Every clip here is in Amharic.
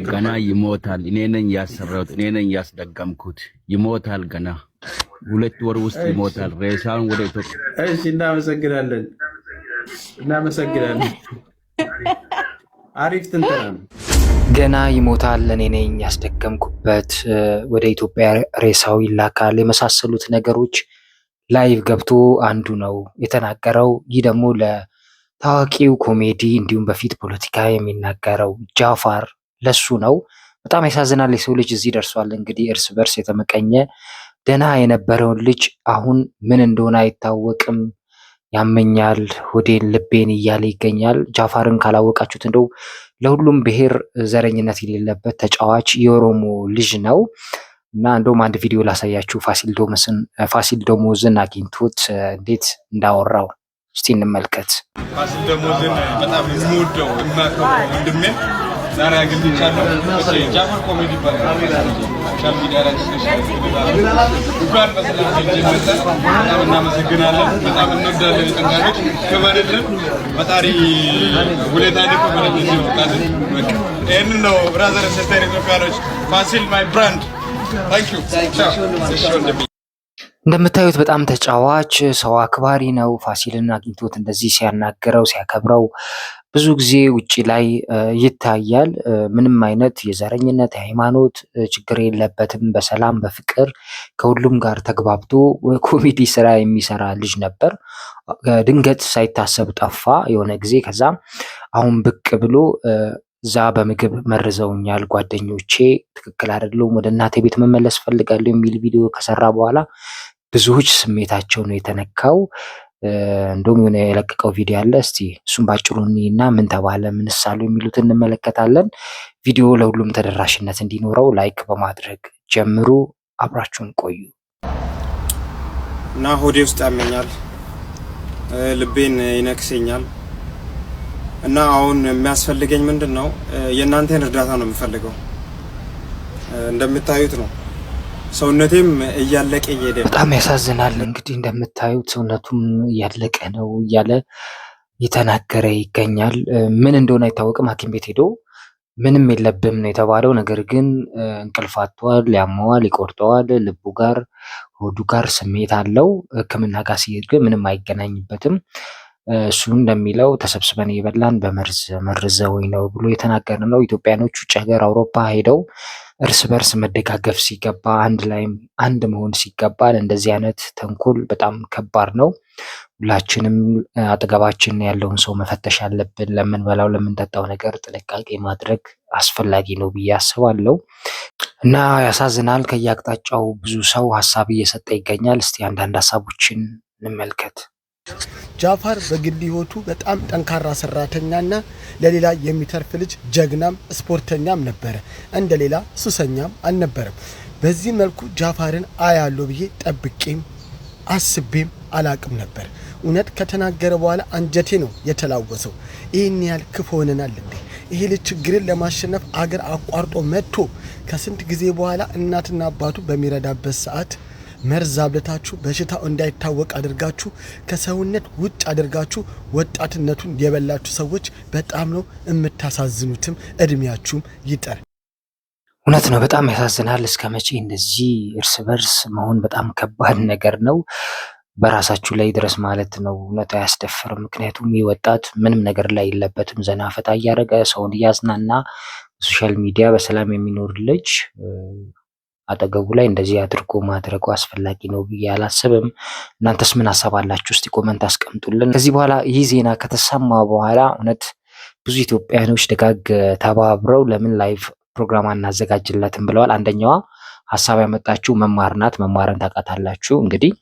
ገና ይሞታል። እኔ ነኝ ያሰራሁት፣ እኔ ነኝ ያስደገምኩት። ይሞታል ገና 2 ወር ውስጥ ይሞታል። ሬሳውን ወደ ኢትዮጵያ። እሺ፣ እናመሰግናለን። አሪፍ ትንተና ነው። ገና ይሞታል እኔ ነኝ ያስደገምኩበት፣ ወደ ኢትዮጵያ ሬሳው ይላካል የመሳሰሉት ነገሮች ላይቭ ገብቶ አንዱ ነው የተናገረው። ይህ ደግሞ ለታዋቂው ኮሜዲ እንዲሁም በፊት ፖለቲካ የሚናገረው ጃፋር ለሱ ነው። በጣም ያሳዝናል። የሰው ልጅ እዚህ ደርሷል። እንግዲህ እርስ በርስ የተመቀኘ ደህና የነበረውን ልጅ አሁን ምን እንደሆነ አይታወቅም። ያመኛል ሆዴን ልቤን እያለ ይገኛል። ጃፋርን ካላወቃችሁት እንደው ለሁሉም ብሔር ዘረኝነት የሌለበት ተጫዋች የኦሮሞ ልጅ ነው እና እንደውም አንድ ቪዲዮ ላሳያችሁ። ፋሲል ደሞዝን አግኝቶት እንዴት እንዳወራው እስቲ እንመልከት። ፋሲል ደሞዝን በጣም የምወደው የማከብረው ወንድሜ ዛሬ አግኝቻለሁ። ጃፋር ኮሜዲ ይባላል። እንኳን በሰላም ጀመረ። በጣም እናመሰግናለን። በጣም እንወዳለን። ጠንካሮች ክበርልን። ፈጣሪ ውለታን ይክፈልልን ይወጣልን። በቃ ይሄንን ነው ብራዘር ሲስተር ኢትዮጵያኖች። ፋሲል ማይ ብራንድ ታንክ ዩ ቻው። እንደምታዩት በጣም ተጫዋች ሰው አክባሪ ነው። ፋሲልን አግኝቶት እንደዚህ ሲያናገረው ሲያከብረው ብዙ ጊዜ ውጪ ላይ ይታያል። ምንም አይነት የዘረኝነት የሃይማኖት ችግር የለበትም። በሰላም በፍቅር ከሁሉም ጋር ተግባብቶ ኮሜዲ ስራ የሚሰራ ልጅ ነበር። ድንገት ሳይታሰብ ጠፋ የሆነ ጊዜ። ከዛ አሁን ብቅ ብሎ እዛ በምግብ መርዘውኛል ጓደኞቼ፣ ትክክል አይደለም፣ ወደ እናቴ ቤት መመለስ ፈልጋለሁ የሚል ቪዲዮ ከሰራ በኋላ ብዙዎች ስሜታቸው ነው የተነካው። እንደውም የሆነ የለቀቀው ቪዲዮ አለ። እስቲ እሱም ባጭሩ እና ምን ተባለ ምን ሳሉ የሚሉት እንመለከታለን። ቪዲዮ ለሁሉም ተደራሽነት እንዲኖረው ላይክ በማድረግ ጀምሩ። አብራችሁን ቆዩ። እና ሆዴ ውስጥ ያመኛል፣ ልቤን ይነክሰኛል እና አሁን የሚያስፈልገኝ ምንድነው? የእናንተን እርዳታ ነው የምፈልገው። እንደምታዩት ነው ሰውነቴም እያለቀ እየሄደ ነው። በጣም ያሳዝናል። እንግዲህ እንደምታዩት ሰውነቱም እያለቀ ነው እያለ እየተናገረ ይገኛል። ምን እንደሆነ አይታወቅም። ሐኪም ቤት ሄዶ ምንም የለብም ነው የተባለው። ነገር ግን እንቅልፍ አጥቷል፣ ያመዋል፣ ይቆርጠዋል። ልቡ ጋር ሆዱ ጋር ስሜት አለው። ሕክምና ጋር ሲሄድ ግን ምንም አይገናኝበትም። እሱ እንደሚለው ተሰብስበን እየበላን በመርዝ መርዘውኝ ነው ብሎ የተናገረ ነው። ኢትዮጵያኖች ውጭ ሀገር አውሮፓ ሄደው እርስ በርስ መደጋገፍ ሲገባ አንድ መሆን ሲገባል እንደዚህ አይነት ተንኮል በጣም ከባድ ነው። ሁላችንም አጠገባችን ያለውን ሰው መፈተሽ አለብን። ለምንበላው ለምንጠጣው ነገር ጥንቃቄ ማድረግ አስፈላጊ ነው ብዬ አስባለሁ እና ያሳዝናል። ከየአቅጣጫው ብዙ ሰው ሀሳብ እየሰጠ ይገኛል። እስቲ አንዳንድ ሀሳቦችን እንመልከት። ጃፋር በግል ህይወቱ በጣም ጠንካራ ሰራተኛና ለሌላ የሚተርፍ ልጅ ጀግናም ስፖርተኛም ነበረ። እንደሌላ ሱሰኛም አልነበረም። በዚህ መልኩ ጃፋርን አያለው ብዬ ጠብቄም አስቤም አላቅም ነበር። እውነት ከተናገረ በኋላ አንጀቴ ነው የተላወሰው። ይህን ያህል ክፉ ሆነናል እንዴ? ይሄ ልጅ ችግርን ለማሸነፍ አገር አቋርጦ መጥቶ ከስንት ጊዜ በኋላ እናትና አባቱ በሚረዳበት ሰዓት መርዝ አብለታችሁ በሽታው እንዳይታወቅ አድርጋችሁ ከሰውነት ውጭ አድርጋችሁ ወጣትነቱን የበላችሁ ሰዎች በጣም ነው የምታሳዝኑትም። እድሜያችሁም ይጠር። እውነት ነው። በጣም ያሳዝናል። እስከ መቼ እንደዚህ እርስ በርስ መሆን በጣም ከባድ ነገር ነው። በራሳችሁ ላይ ድረስ ማለት ነው። እውነት አያስደፍርም። ምክንያቱም ይህ ወጣት ምንም ነገር ላይ የለበትም። ዘና ፈታ እያደረገ ሰውን እያዝናና ሶሻል ሚዲያ በሰላም የሚኖር ልጅ አጠገቡ ላይ እንደዚህ አድርጎ ማድረጉ አስፈላጊ ነው ብዬ አላስብም። እናንተስ ምን ሀሳብ አላችሁ? እስቲ ኮመንት አስቀምጡልን። ከዚህ በኋላ ይህ ዜና ከተሰማ በኋላ እውነት ብዙ ኢትዮጵያኖች ደጋግ ተባብረው ለምን ላይቭ ፕሮግራም አናዘጋጅለትም ብለዋል። አንደኛዋ ሀሳብ ያመጣችው መማር ናት። መማርን ታውቃታላችሁ። እንግዲህ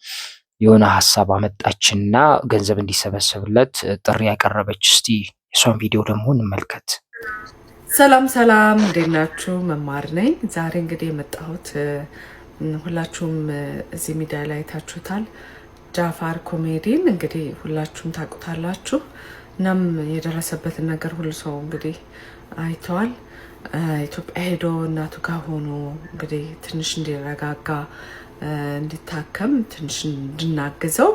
የሆነ ሀሳብ አመጣችና ገንዘብ እንዲሰበሰብለት ጥሪ ያቀረበች። እስቲ የሷን ቪዲዮ ደግሞ እንመልከት። ሰላም ሰላም፣ እንዴት ናችሁ? መማር ነኝ። ዛሬ እንግዲህ የመጣሁት ሁላችሁም እዚህ ሚዲያ ላይ ታችሁታል። ጃፋር ኮሜዲን እንግዲህ ሁላችሁም ታውቁታላችሁ። እናም የደረሰበትን ነገር ሁሉ ሰው እንግዲህ አይተዋል። ኢትዮጵያ ሄዶ እናቱ ጋር ሆኖ እንግዲህ ትንሽ እንዲረጋጋ እንዲታከም ትንሽ እንድናግዘው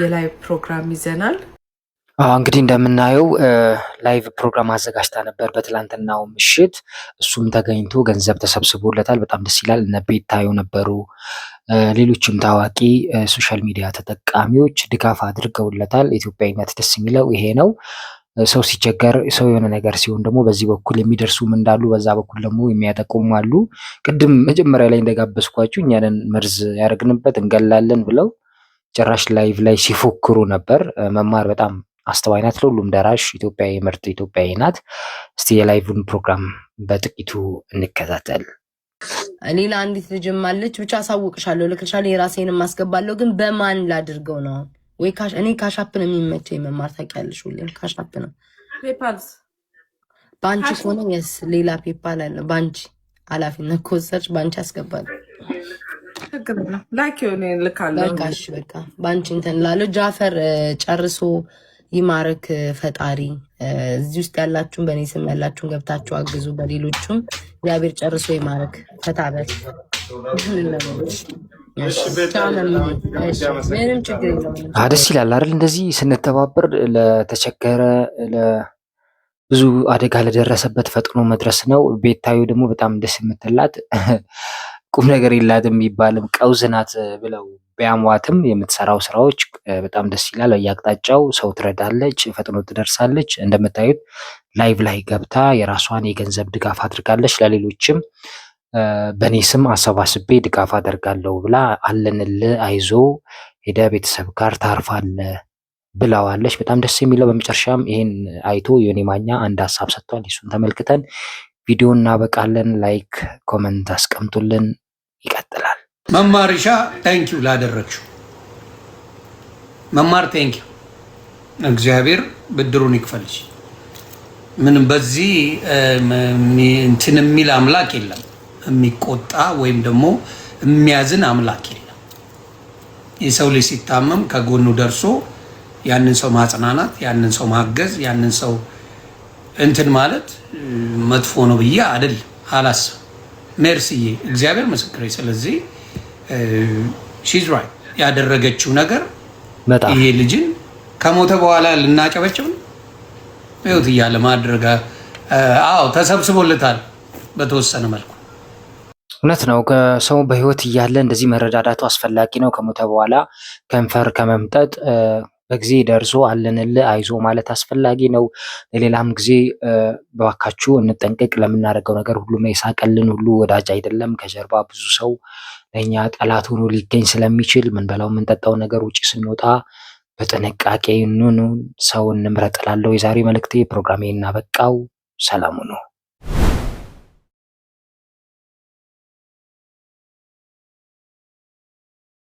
የላይ ፕሮግራም ይዘናል። እንግዲህ እንደምናየው ላይቭ ፕሮግራም አዘጋጅታ ነበር በትላንትናው ምሽት። እሱም ተገኝቶ ገንዘብ ተሰብስቦለታል። በጣም ደስ ይላል። እነ ቤታዮ ነበሩ፣ ሌሎችም ታዋቂ ሶሻል ሚዲያ ተጠቃሚዎች ድጋፍ አድርገውለታል። ኢትዮጵያዊነት ደስ የሚለው ይሄ ነው። ሰው ሲቸገር፣ ሰው የሆነ ነገር ሲሆን ደግሞ በዚህ በኩል የሚደርሱም እንዳሉ፣ በዛ በኩል ደግሞ የሚያጠቁም አሉ። ቅድም መጀመሪያ ላይ እንደጋበዝኳችሁ እኛንን መርዝ ያደረግንበት እንገላለን ብለው ጭራሽ ላይቭ ላይ ሲፎክሩ ነበር። መማር በጣም አስተዋይ ናት፣ ለሁሉም ደራሽ ኢትዮጵያዊ፣ ምርጥ ኢትዮጵያዊ ናት። እስቲ የላይቭን ፕሮግራም በጥቂቱ እንከታተል። ሌላ አንዲት ልጅም አለች። ብቻ አሳውቅሻለሁ፣ ልክልሻለሁ፣ የራሴንም ማስገባለሁ። ግን በማን ላድርገው ነው? ወይ እኔ ካሻፕ ነው የሚመቸኝ። መማር ታውቂያለሽ፣ ሁሌም ካሻፕ ነው። ፔፓልስ በአንቺ ከሆነ የስ ሌላ ፔፓል አለ። በአንቺ ኃላፊነት ከወሰድሽ በአንቺ አስገባለሁ። ላይክ ሆነ ልካለሁ። በቃሽ፣ በቃ በአንቺ እንትን ላለው ጃፈር ጨርሶ ይማርክ ፈጣሪ። እዚህ ውስጥ ያላችሁን በእኔ ስም ያላችሁን ገብታችሁ አግዙ። በሌሎቹም እግዚአብሔር ጨርሶ ይማርክ ፈታበት። ምንም ችግር የለውም። ደስ ይላል አይደል? እንደዚህ ስንተባበር ለተቸገረ ብዙ አደጋ ለደረሰበት ፈጥኖ መድረስ ነው። ቤታዩ ደግሞ በጣም ደስ የምትላት ቁም ነገር የላትም የሚባልም ቀውስ ናት ብለው ቢያሟትም የምትሰራው ስራዎች በጣም ደስ ይላል። በየአቅጣጫው ሰው ትረዳለች፣ ፈጥኖ ትደርሳለች። እንደምታዩት ላይቭ ላይ ገብታ የራሷን የገንዘብ ድጋፍ አድርጋለች። ለሌሎችም በእኔ ስም አሰባስቤ ድጋፍ አደርጋለሁ ብላ አለንል አይዞ ሄደ ቤተሰብ ጋር ታርፋለ ብለዋለች። በጣም ደስ የሚለው በመጨረሻም ይሄን አይቶ ዮኒ ማኛ አንድ ሀሳብ ሰጥቷል። እሱን ተመልክተን ቪዲዮ እናበቃለን። ላይክ ኮመንት አስቀምጡልን። ይቀጥላል። መማርሻ ታንኪዩ ላደረግሽው መማር ታንኪዩ። እግዚአብሔር ብድሩን ይክፈልሽ። ምንም በዚህ እንትን የሚል አምላክ የለም። የሚቆጣ ወይም ደግሞ የሚያዝን አምላክ የለም። የሰው ልጅ ሲታመም ከጎኑ ደርሶ ያንን ሰው ማጽናናት፣ ያንን ሰው ማገዝ፣ ያንን ሰው እንትን ማለት መጥፎ ነው ብዬ አይደለም አላስብም። ሜርሲዬ እግዚአብሔር ምስክሬ። ስለዚህ ሺዝ ራይት ያደረገችው ነገር ይሄ ልጅን ከሞተ በኋላ ልናጨበጭብ ነው ህይወት እያለ ማድረግ ተሰብስቦለታል በተወሰነ መልኩ። እውነት ነው። ሰው በህይወት እያለ እንደዚህ መረዳዳቱ አስፈላጊ ነው። ከሞተ በኋላ ከንፈር ከመምጠጥ በጊዜ ደርሶ አለንል አይዞ ማለት አስፈላጊ ነው። ለሌላም ጊዜ በባካችሁ እንጠንቀቅ። ለምናደርገው ነገር ሁሉም የሳቀልን ሁሉ ወዳጅ አይደለም። ከጀርባ ብዙ ሰው ለእኛ ጠላት ሆኖ ሊገኝ ስለሚችል ምንበላው የምንጠጣው ነገር ውጭ ስንወጣ በጥንቃቄ ሰው እንምረጥ እላለሁ። የዛሬ መልእክቴ ፕሮግራሜ እናበቃው። ሰላሙ ነው።